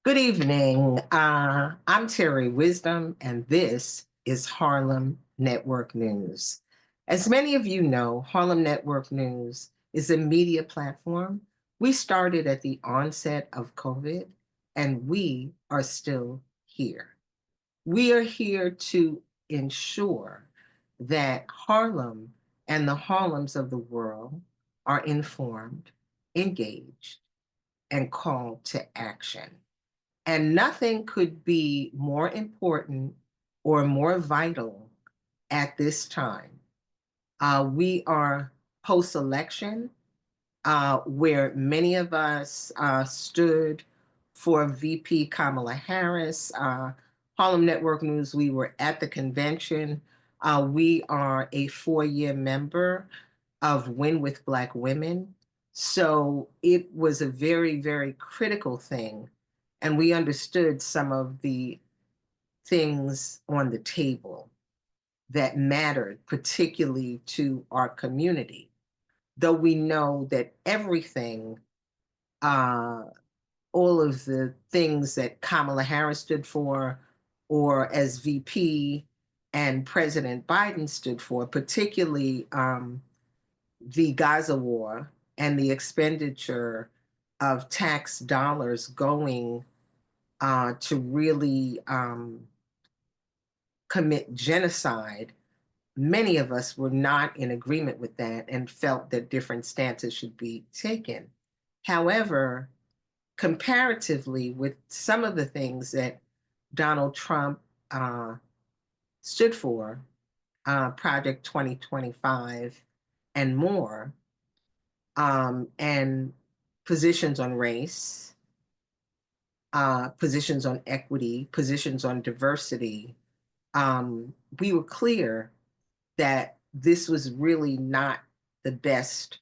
Good evening. I'm Terri Wisdom, and this is Harlem Network News. As many of you know, Harlem Network News is a media platform. We started at the onset of COVID, and we are still here. We are here to ensure that Harlem and the Harlems of the world are informed, engaged, and called to action. And nothing could be more important or more vital at this time. We are post election, where many of us stood for VP Kamala Harris. Harlem Network News, we were at the convention. We are a 4-year member of Win with Black Women. So it was a very, very critical thing. And we understood some of the things on the table that mattered, particularly to our community. Though we know that everything, uh, all of the things that Kamala Harris stood for, or as VP and President Biden stood for, particularly the Gaza war and the expenditure of tax dollars going to really commit genocide, many of us were not in agreement with that and felt that different stances should be taken. However, comparatively with some of the things that Donald Trump uh, stood for, Project 2025 and more, and positions on race, positions on equity, positions on diversity, we were clear that this was really not the best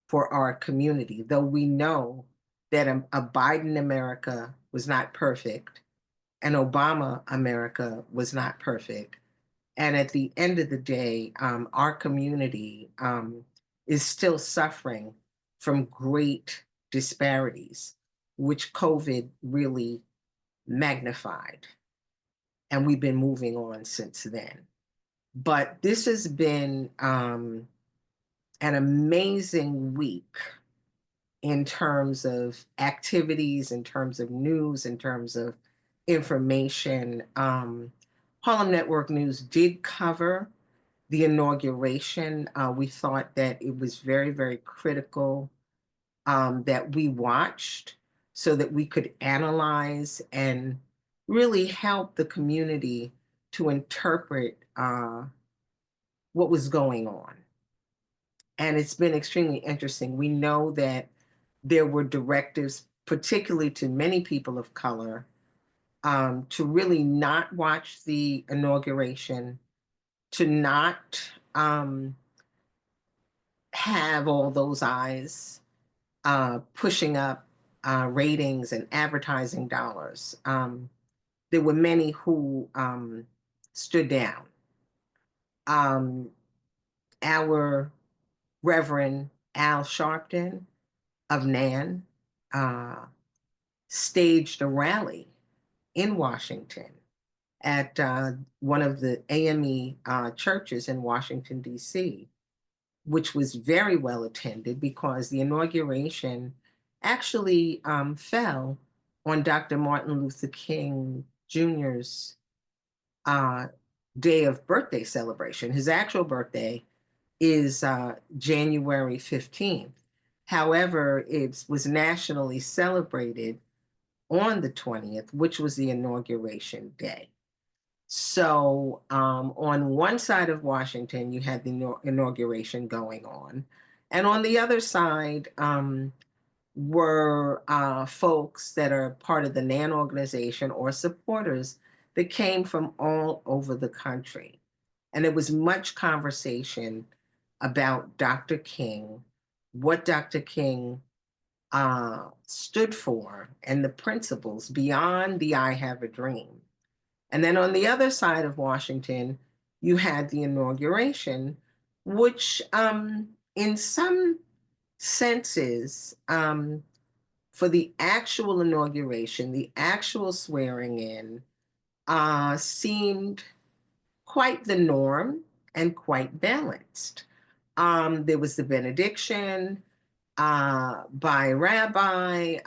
for our community, though we know that a Biden America was not perfect, and Obama America was not perfect. And at the end of the day, our community is still suffering from great disparities, which COVID really magnified. And we've been moving on since then. But this has been an amazing week in terms of activities, in terms of news, in terms of information. Harlem Network News did cover the inauguration. We thought that it was very, very critical that we watched so that we could analyze and really help the community to interpret what was going on. And it's been extremely interesting. We know that there were directives, particularly to many people of color, to really not watch the inauguration, to not have all those eyes pushing up ratings and advertising dollars. There were many who stood down. Um, our Reverend Al Sharpton of NAN uh, staged a rally in Washington at one of the AME churches in Washington, D.C., which was very well attended because the inauguration actually fell on Dr. Martin Luther King Jr.'s uh, day of birthday celebration. His actual birthday is January 15th. However, it was nationally celebrated on the 20th, which was the inauguration day. So on one side of Washington, you had the inauguration going on. And on the other side were folks that are part of the NAN organization or supporters that came from all over the country. And there was much conversation about Dr. King, what Dr. King stood for, and the principles beyond the I Have a Dream. And then on the other side of Washington, you had the inauguration, which in some senses for the actual inauguration, the actual swearing in, seemed quite the norm and quite balanced. There was the benediction by a rabbi,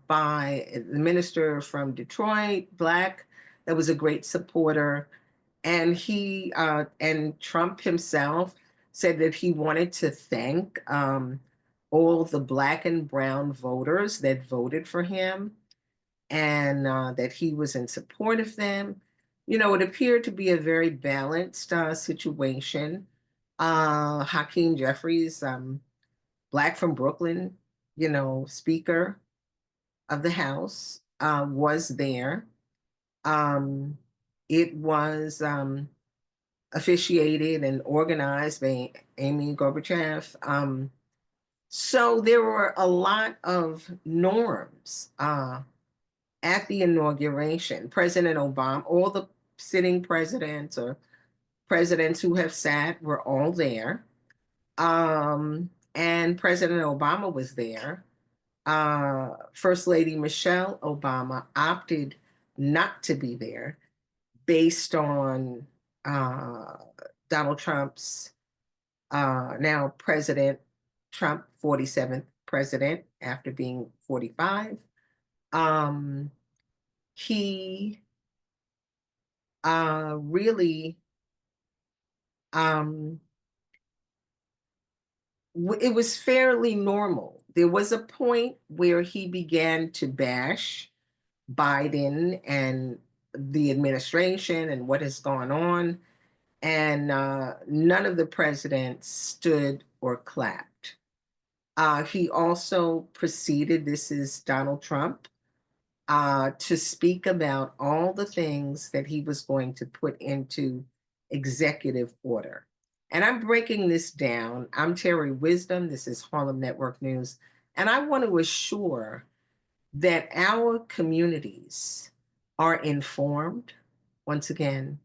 by the minister from Detroit, Black, that was a great supporter. And and Trump himself said that he wanted to thank all the Black and brown voters that voted for him, and that he was in support of them. It appeared to be a very balanced situation. Hakeem Jeffries, Black from Brooklyn, Speaker of the House, was there. Um, it was officiated and organized by Amy Gorbachev. So there were a lot of norms at the inauguration. President Obama, all the sitting presidents or presidents who have sat were all there. And President Obama was there. First Lady Michelle Obama opted not to be there based on uh, Donald Trump's now President Trump, 47th president after being 45. Um, he really, um, it was fairly normal. There was a point where he began to bash Biden and the administration and what has gone on, and none of the presidents stood or clapped. He also proceeded, this is Donald Trump, to speak about all the things that he was going to put into executive order. And I'm breaking this down. I'm Terri Wisdom. This is Harlem Network News. And I want to assure that our communities are informed, once again,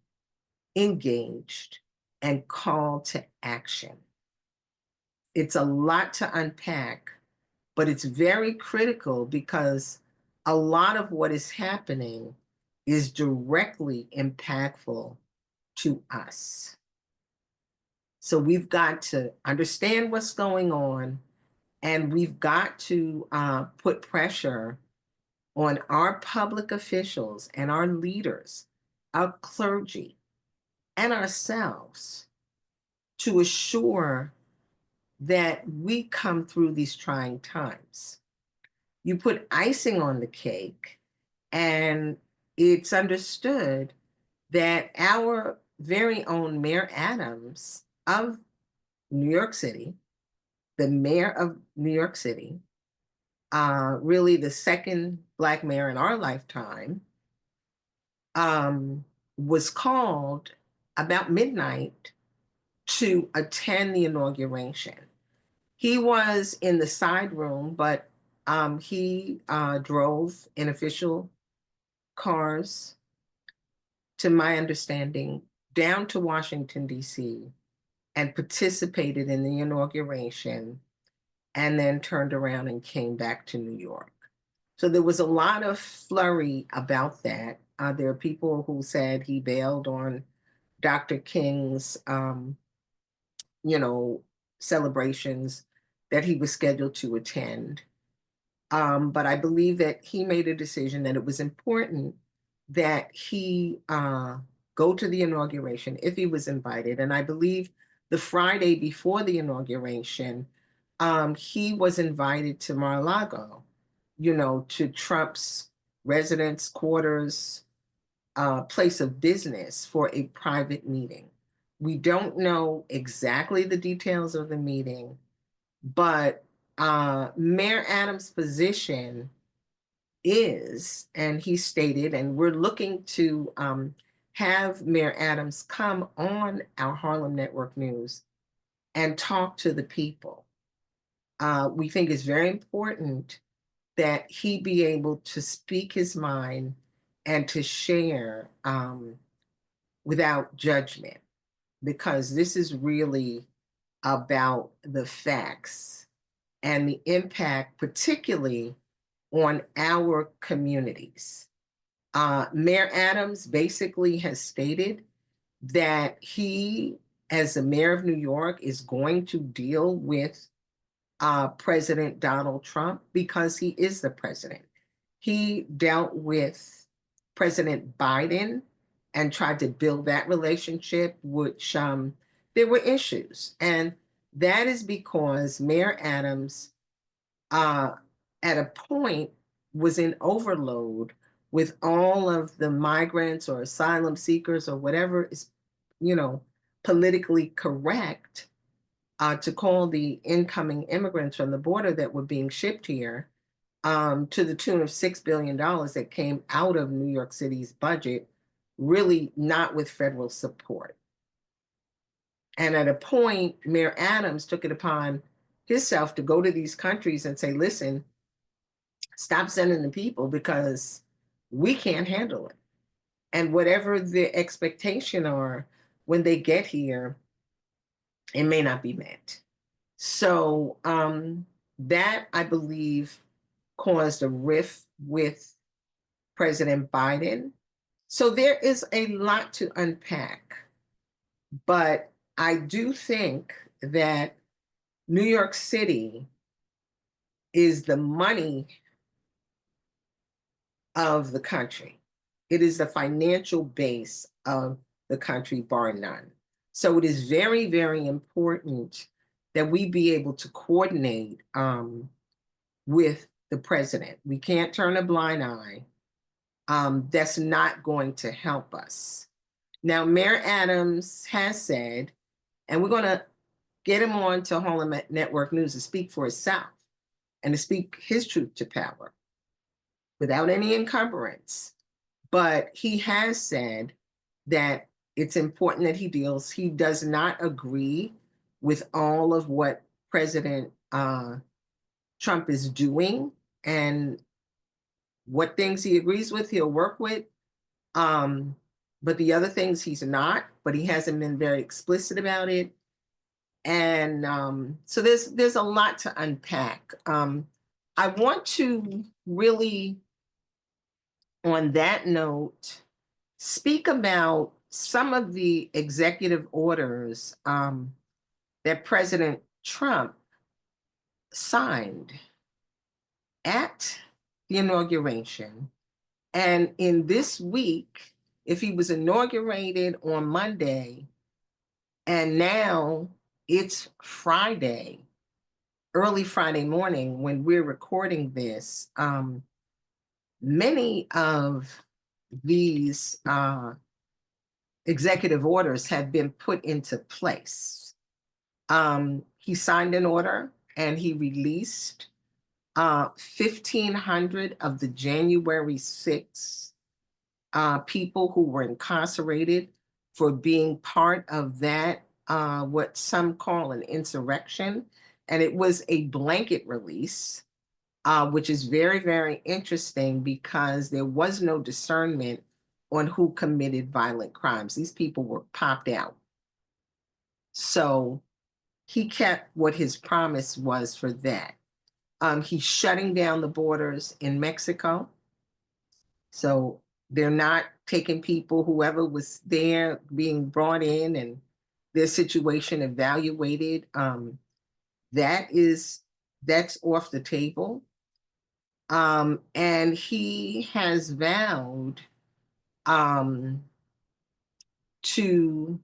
engaged, and called to action. It's a lot to unpack, but it's very critical because a lot of what is happening is directly impactful to us. So we've got to understand what's going on, and we've got to put pressure on our public officials and our leaders, our clergy, and ourselves to assure that we come through these trying times. You put icing on the cake, and it's understood that our very own Mayor Adams of New York City, the mayor of New York City, really the second Black mayor in our lifetime, was called about midnight to attend the inauguration. He was in the side room, but he drove in official cars, to my understanding, down to Washington, D.C., and participated in the inauguration, and then turned around and came back to New York. So there was a lot of flurry about that. There are people who said he bailed on Dr. King's, you know, celebrations that he was scheduled to attend. But I believe that he made a decision that it was important that he go to the inauguration if he was invited. And I believe the Friday before the inauguration, he was invited to Mar-a-Lago, to Trump's residence quarters, place of business for a private meeting. We don't know exactly the details of the meeting, but Mayor Adams' position is, and he stated, and we're looking to have Mayor Adams come on our Harlem Network News and talk to the people. We think it's very important that he be able to speak his mind and to share without judgment, because this is really about the facts and the impact, particularly on our communities. Mayor Adams basically has stated that he, as the mayor of New York, is going to deal with President Donald Trump because he is the president. He dealt with President Biden and tried to build that relationship, which there were issues. And that is because Mayor Adams, uh, at a point, was in overload with all of the migrants or asylum seekers or whatever is, you know, politically correct to call the incoming immigrants from the border that were being shipped here to the tune of $6 billion that came out of New York City's budget, really not with federal support. And at a point, Mayor Adams took it upon himself to go to these countries and say, listen, stop sending the people because we can't handle it. And whatever the expectation are when they get here, it may not be met. So that, I believe, caused a rift with President Biden. So there is a lot to unpack. But I do think that New York City is the money of the country. It is the financial base of the country, bar none. So it is very, very important that we be able to coordinate with the president. We can't turn a blind eye. That's not going to help us. Now, Mayor Adams has said, and we're going to get him on to Harlem Network News to speak for himself and to speak his truth to power without any encumbrance. But he has said that it's important that he deals. He does not agree with all of what President Trump is doing, and what things he agrees with, he'll work with. But the other things he's not, but he hasn't been very explicit about it. And so there's a lot to unpack. I want to really, on that note, speak about some of the executive orders that President Trump signed at the inauguration. And in this week, if he was inaugurated on Monday, and now it's Friday, early Friday morning when we're recording this, many of these executive orders have been put into place. He signed an order and he released 1,500 of the January 6th people who were incarcerated for being part of that, what some call an insurrection. And it was a blanket release, which is very, very interesting because there was no discernment on who committed violent crimes. These people were popped out. So he kept what his promise was for that. He's shutting down the borders in Mexico. So they're not taking people, whoever was there, being brought in and their situation evaluated. That's off the table. And he has vowed to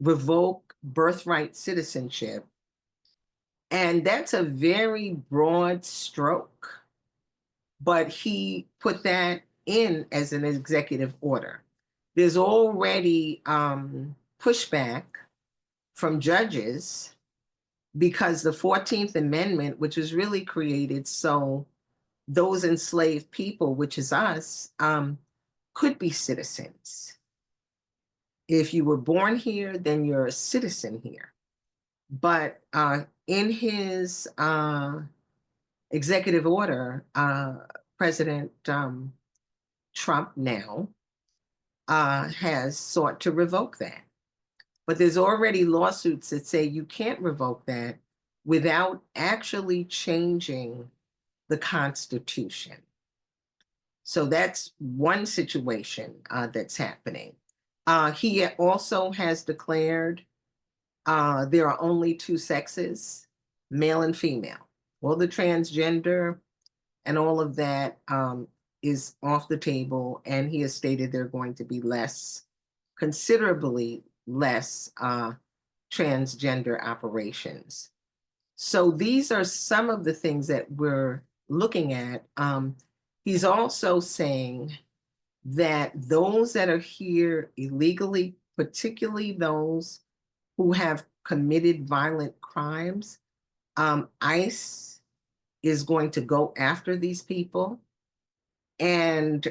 revoke birthright citizenship. And that's a very broad stroke, but he put that in as an executive order. There's already pushback from judges because the 14th Amendment, which was really created so those enslaved people, which is us, could be citizens. If you were born here, then you're a citizen here. But in his executive order, President Trump now has sought to revoke that. But there's already lawsuits that say you can't revoke that without actually changing the Constitution. So that's one situation that's happening. He also has declared there are only two sexes, male and female. All the transgender and all of that is off the table. And he has stated there are going to be considerably less transgender operations. So these are some of the things that we're looking at. He's also saying that those that are here illegally, particularly those who have committed violent crimes, ICE is going to go after these people. And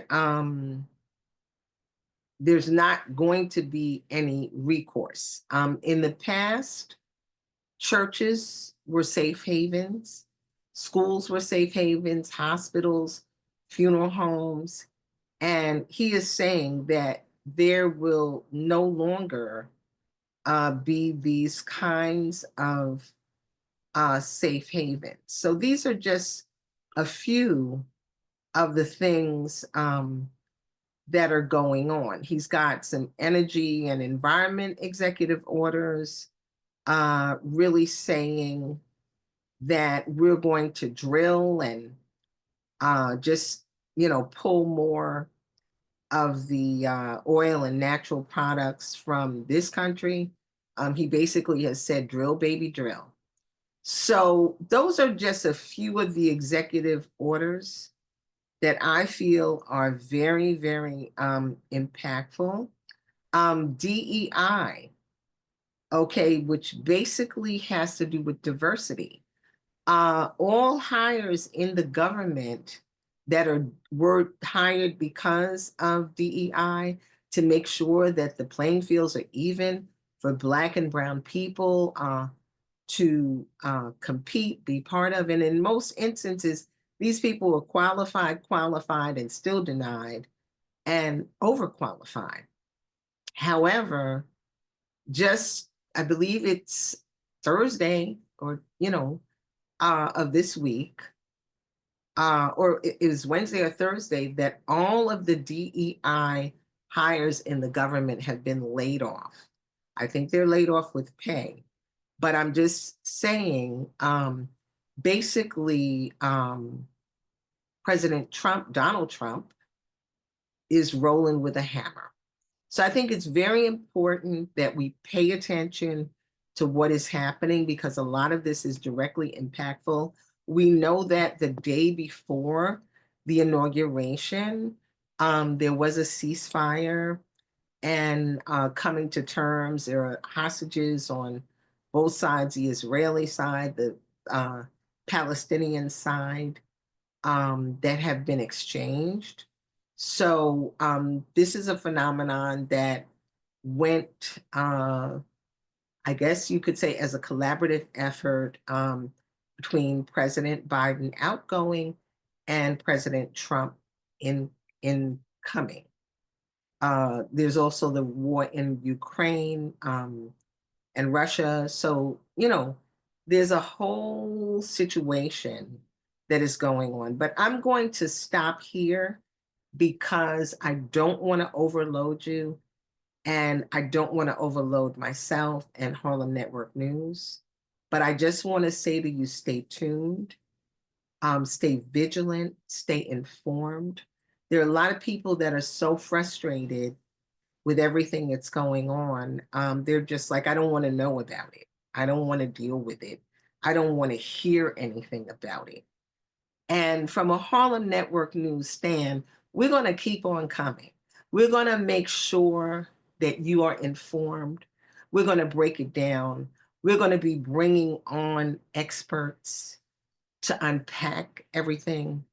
there's not going to be any recourse. In the past, churches were safe havens, schools were safe havens, hospitals, funeral homes. And he is saying that there will no longer be these kinds of safe havens. So these are just a few of the things that are going on. He's got some energy and environment executive orders really saying that we're going to drill and just, pull more of the oil and natural products from this country. He basically has said, drill, baby, drill. So those are just a few of the executive orders that I feel are very, very impactful. DEI, okay, which basically has to do with diversity. All hires in the government that were hired because of DEI to make sure that the playing fields are even for Black and Brown people to compete, be part of. And in most instances, these people were qualified, and still denied, and overqualified. However, just, I believe it's Thursday or, of this week, or it was Wednesday or Thursday, that all of the DEI hires in the government have been laid off. I think they're laid off with pay. But I'm just saying, basically, President Trump, Donald Trump, is rolling with a hammer. So I think it's very important that we pay attention to what is happening, because a lot of this is directly impactful. We know that the day before the inauguration, there was a ceasefire and coming to terms. There are hostages on both sides, the Israeli side, the Palestinian side, that have been exchanged. So this is a phenomenon that went, I guess you could say, as a collaborative effort between President Biden outgoing and President Trump incoming. There's also the war in Ukraine and Russia. So, there's a whole situation that is going on. But I'm going to stop here because I don't want to overload you, and I don't want to overload myself and Harlem Network News. But I just want to say to you, stay tuned, stay vigilant, stay informed. There are a lot of people that are so frustrated with everything that's going on. They're just like, I don't want to know about it. I don't want to deal with it. I don't want to hear anything about it. And from a Harlem Network News stand, we're going to keep on coming. We're going to make sure that you are informed. We're going to break it down. We're going to be bringing on experts to unpack everything,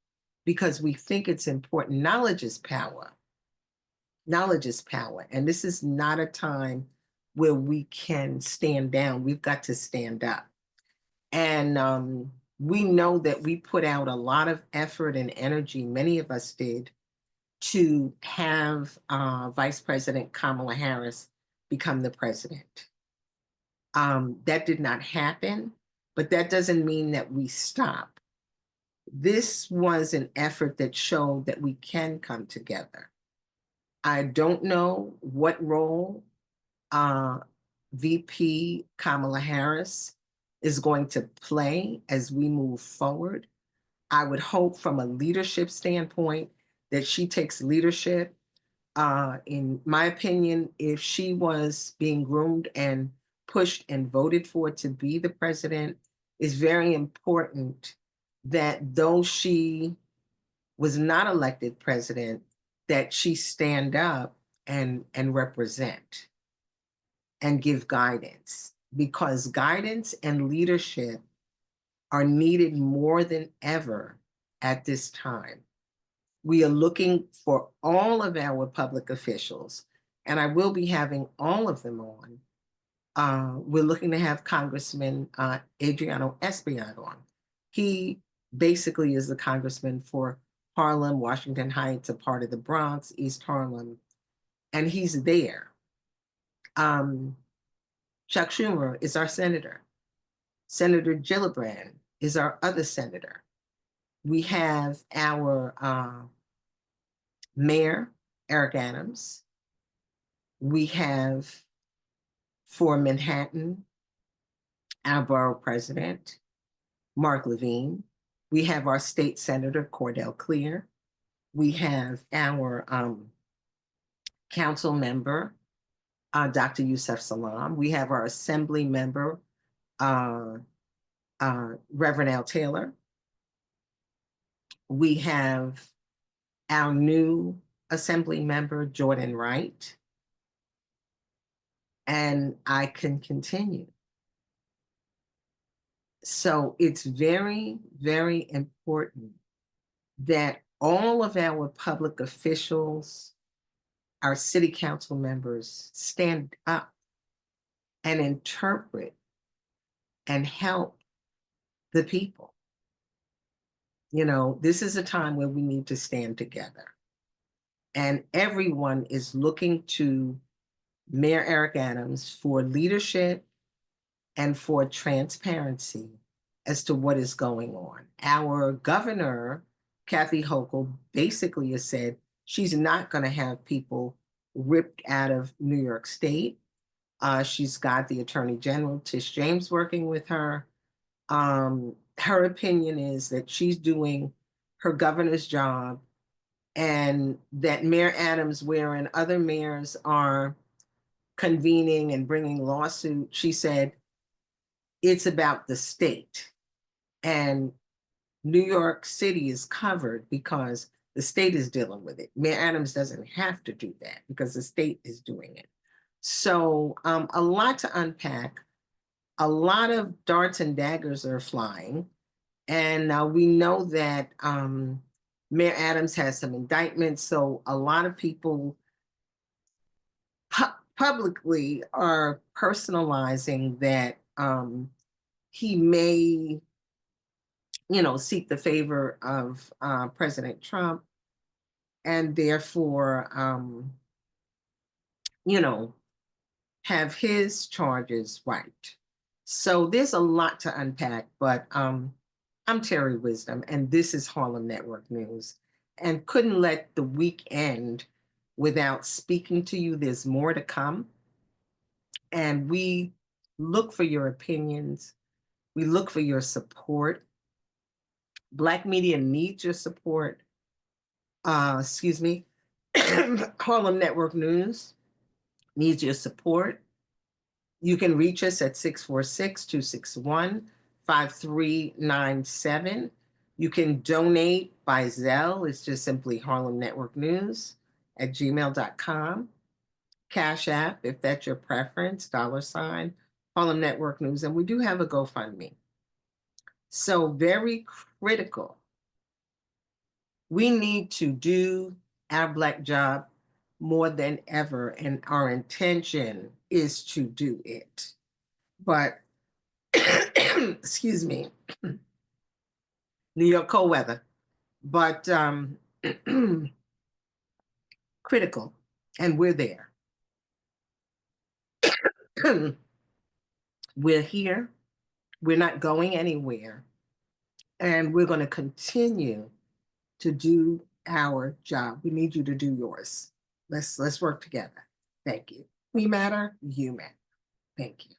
because we think it's important. Knowledge is power. Knowledge is power. And this is not a time where we can stand down. We've got to stand up. And we know that we put out a lot of effort and energy, many of us did, to have Vice President Kamala Harris become the president. That did not happen, but that doesn't mean that we stop. This was an effort that showed that we can come together. I don't know what role uh, VP Kamala Harris is going to play as we move forward. I would hope from a leadership standpoint that she takes leadership. In my opinion, if she was being groomed and pushed and voted for to be the president, it's very important that though she was not elected president, that she stand up and represent and give guidance, because guidance and leadership are needed more than ever at this time. We are looking for all of our public officials, and I will be having all of them on. We're looking to have Congressman Adriano Espaillat on. He basically is the congressman for Harlem, Washington Heights, a part of the Bronx, East Harlem, and he's there. Chuck Schumer is our senator. Senator Gillibrand is our other senator. We have our Mayor, Eric Adams. We have for Manhattan, our borough president, Mark Levine. We have our state senator, Cordell Clear. We have our council member, Dr. Yusef Salaam. We have our assembly member, Reverend Al Taylor. We have our new assembly member, Jordan Wright. And I can continue. So it's very, very important that all of our public officials, our city council members, stand up and interpret and help the people. You know, this is a time where we need to stand together. And everyone is looking to Mayor Eric Adams for leadership and for transparency as to what is going on. Our governor, Kathy Hochul, basically has said she's not going to have people ripped out of New York State. She's got the Attorney General, Tish James, working with her. Her opinion is that she's doing her governor's job, and that Mayor Adams, wherein other mayors are convening and bringing lawsuits, she said it's about the state. And New York City is covered because the state is dealing with it. Mayor Adams doesn't have to do that because the state is doing it. So a lot to unpack. A lot of darts and daggers are flying. And we know that Mayor Adams has some indictments. So a lot of people publicly are personalizing that he may, seek the favor of President Trump, and therefore, have his charges wiped. So there's a lot to unpack, but I'm Terri Wisdom, and this is Harlem Network News. And couldn't let the week end without speaking to you. There's more to come. And we look for your opinions. We look for your support. Black media needs your support. Harlem Network News needs your support. You can reach us at 646-261-5397. You can donate by Zelle. It's just simply Harlem Network News at gmail.com. Cash App, if that's your preference, $ Harlem Network News. And we do have a GoFundMe. So very critical. We need to do our Black job more than ever, and our intention is to do it. But, excuse me, New York cold weather, but critical, and we're there. We're here. We're not going anywhere. and we're going to continue to do our job. We need you to do yours. Let's work together. Thank you. We matter, you matter. Thank you.